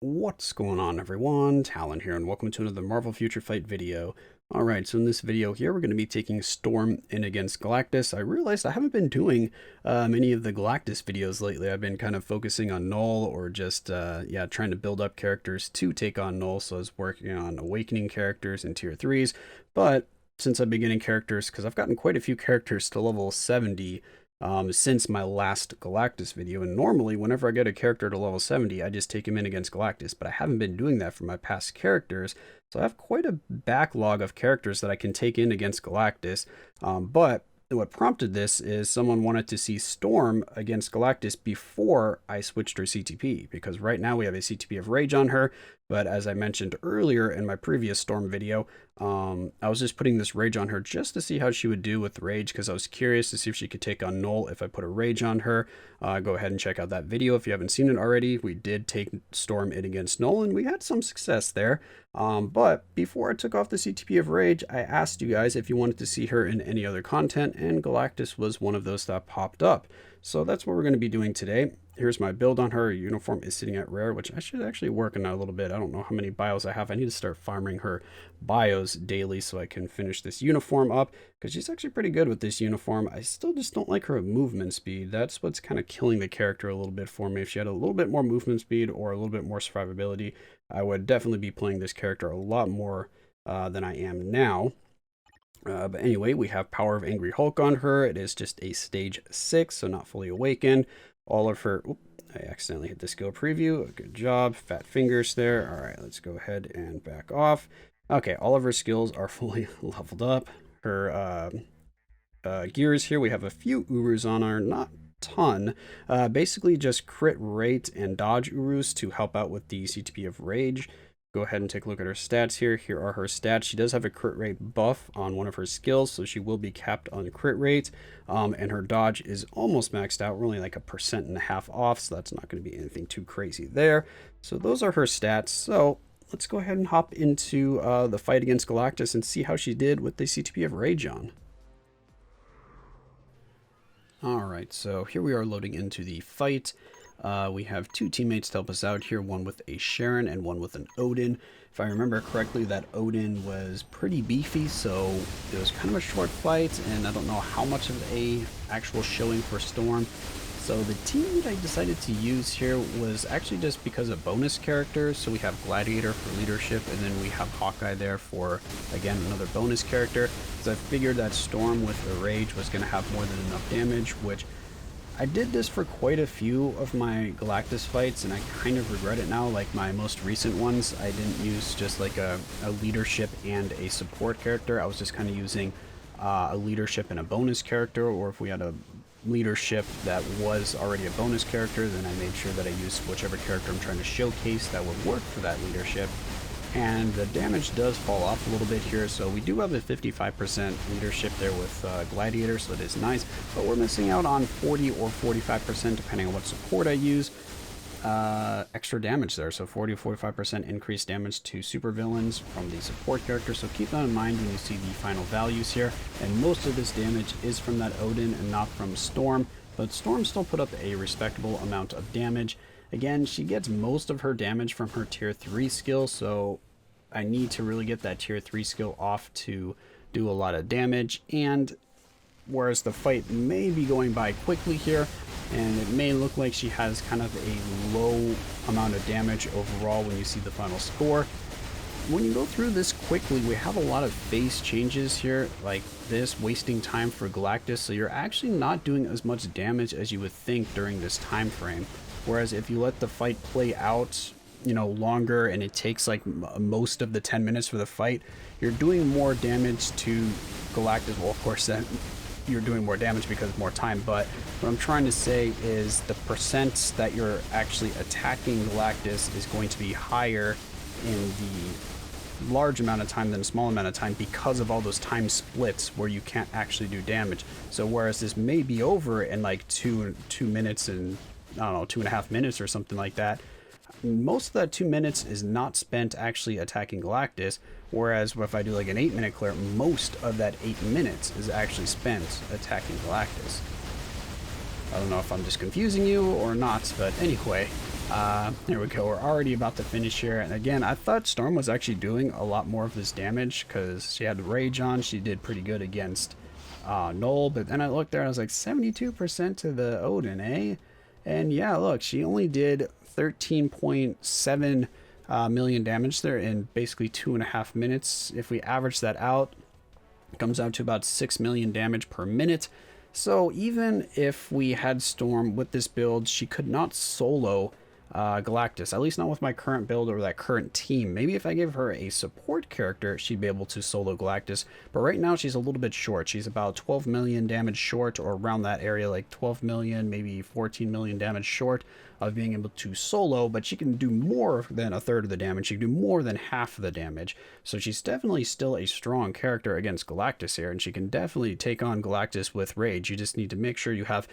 What's going on, everyone? Talen here, and welcome to another Marvel Future Fight video. Alright, so in this video here, we're going to be taking Storm in against Galactus. I realized I haven't been doing many of the Galactus videos lately. I've been kind of focusing on Null, or just, trying to build up characters to take on Null. So I was working on Awakening characters in Tier 3s, but since I've been getting characters, because I've gotten quite a few characters to level 70, since my last Galactus video, and normally whenever I get a character to level 70 I just take him in against Galactus, but I haven't been doing that for my past characters, so I have quite a backlog of characters that I can take in against Galactus. But what prompted this is someone wanted to see Storm against Galactus before I switched her CTP, because right now we have a CTP of Rage on her, but as I mentioned earlier in my previous Storm video, I was just putting this Rage on her just to see how she would do with Rage, because I was curious to see if she could take on Null if I put a Rage on her. Go ahead and check out that video if you haven't seen it already. We did take Storm in against Null, and we had some success there. But before I took off the CTP of Rage, I asked you guys if you wanted to see her in any other content, and Galactus was one of those that popped up. So that's what we're going to be doing today. Here's my build on her. Her uniform is sitting at rare, which I should actually work on that a little bit. I don't know how many bios I have. I need to start farming her bios daily so I can finish this uniform up, because she's actually pretty good with this uniform. I still just don't like her movement speed. That's what's kind of killing the character a little bit for me. If she had a little bit more movement speed or a little bit more survivability, I would definitely be playing this character a lot more than I am now. But anyway, we have Power of Angry Hulk on her. It is just a stage 6, so not fully awakened. All of her... I accidentally hit the skill preview. Good job. Fat fingers there. All right, let's go ahead and back off. Okay, all of her skills are fully leveled up. Her gears here, we have a few Urus on her, not ton. Basically just crit rate and dodge Urus to help out with the CTP of Rage. Go ahead and take a look at her stats here. Here are her stats. She does have a crit rate buff on one of her skills, so she will be capped on crit rate. And her dodge is almost maxed out. We're only like 1.5% off, so that's not going to be anything too crazy there. So those are her stats. So let's go ahead and hop into the fight against Galactus and see how she did with the CTP of Rage on. Alright, so here we are loading into the fight. We have two teammates to help us out here, one with a Sharon and one with an Odin. If I remember correctly, that Odin was pretty beefy, so it was kind of a short fight, and I don't know how much of a actual showing for Storm. So the team that I decided to use here was actually just because of bonus characters. So we have Gladiator for leadership, and then we have Hawkeye there for, again, another bonus character. Because I figured that Storm with the Rage was going to have more than enough damage, which I did this for quite a few of my Galactus fights, and I kind of regret it now. Like my most recent ones, I didn't use just like a leadership and a support character. I was just kind of using a leadership and a bonus character, or if we had a leadership that was already a bonus character, then I made sure that I used whichever character I'm trying to showcase that would work for that leadership. And the damage does fall off a little bit here, so we do have a 55% leadership there with Gladiator, so it is nice, but we're missing out on 40 or 45% depending on what support I use. Extra damage there, so 40 or 45% increased damage to supervillains from the support character, so keep that in mind when you see the final values here. And most of this damage is from that Odin and not from Storm, but Storm still put up a respectable amount of damage. Again, she gets most of her damage from her tier 3 skill, so I need to really get that tier 3 skill off to do a lot of damage. And whereas the fight may be going by quickly here, and it may look like she has kind of a low amount of damage overall when you see the final score, when you go through this quickly, we have a lot of phase changes here, like this, wasting time for Galactus, so you're actually not doing as much damage as you would think during this time frame. Whereas if you let the fight play out, you know, longer, and it takes like most of the 10 minutes for the fight, you're doing more damage to Galactus. Well, of course, then you're doing more damage because more time, but what I'm trying to say is the percent that you're actually attacking Galactus is going to be higher in the large amount of time than a small amount of time, because of all those time splits where you can't actually do damage. So whereas this may be over in like two minutes and, I don't know, 2.5 minutes or something like that, most of that 2 minutes is not spent actually attacking Galactus, whereas if I do like an 8-minute clear, most of that 8 minutes is actually spent attacking Galactus. I don't know if I'm just confusing you or not, but anyway, There we go. We're already about to finish here. And again, I thought Storm was actually doing a lot more of this damage because she had the Rage on. She did pretty good against Null. But then I looked there and I was like, 72% to the Odin, eh? And yeah, look, she only did 13.7 million damage there in basically 2.5 minutes. If we average that out, it comes out to about 6 million damage per minute. So even if we had Storm with this build, she could not solo Galactus, at least not with my current build or that current team. Maybe if I gave her a support character, she'd be able to solo Galactus. But right now she's a little bit short. She's about 12 million damage short, or around that area, like 12 million, maybe 14 million damage short of being able to solo. But she can do more than a third of the damage. She can do more than half of the damage. So she's definitely still a strong character against Galactus here, and she can definitely take on Galactus with Rage. You just need to make sure you have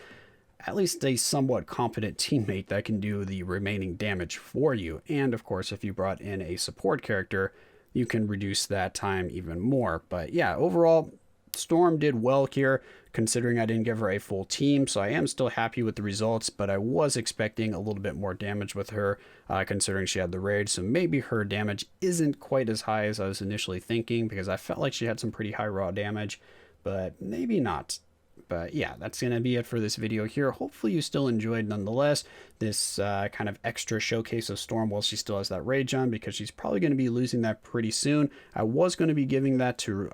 at least a somewhat competent teammate that can do the remaining damage for you. And of course, if you brought in a support character, you can reduce that time even more. But yeah, overall, Storm did well here, considering I didn't give her a full team, so I am still happy with the results, but I was expecting a little bit more damage with her, considering she had the Rage, so maybe her damage isn't quite as high as I was initially thinking, because I felt like she had some pretty high raw damage, but maybe not. But yeah, that's going to be it for this video here. Hopefully you still enjoyed nonetheless this kind of extra showcase of Storm while she still has that Rage on, because she's probably going to be losing that pretty soon. I was going to be giving that to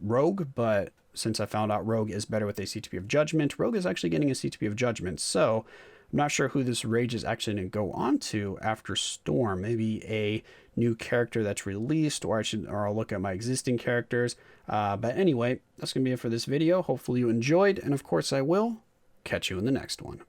Rogue, but since I found out Rogue is better with a CTP of Judgment, Rogue is actually getting a CTP of Judgment. So I'm not sure who this Rage is actually going to go on to after Storm. Maybe a new character that's released, or I'll look at my existing characters. But anyway, that's going to be it for this video. Hopefully you enjoyed, and of course I will catch you in the next one.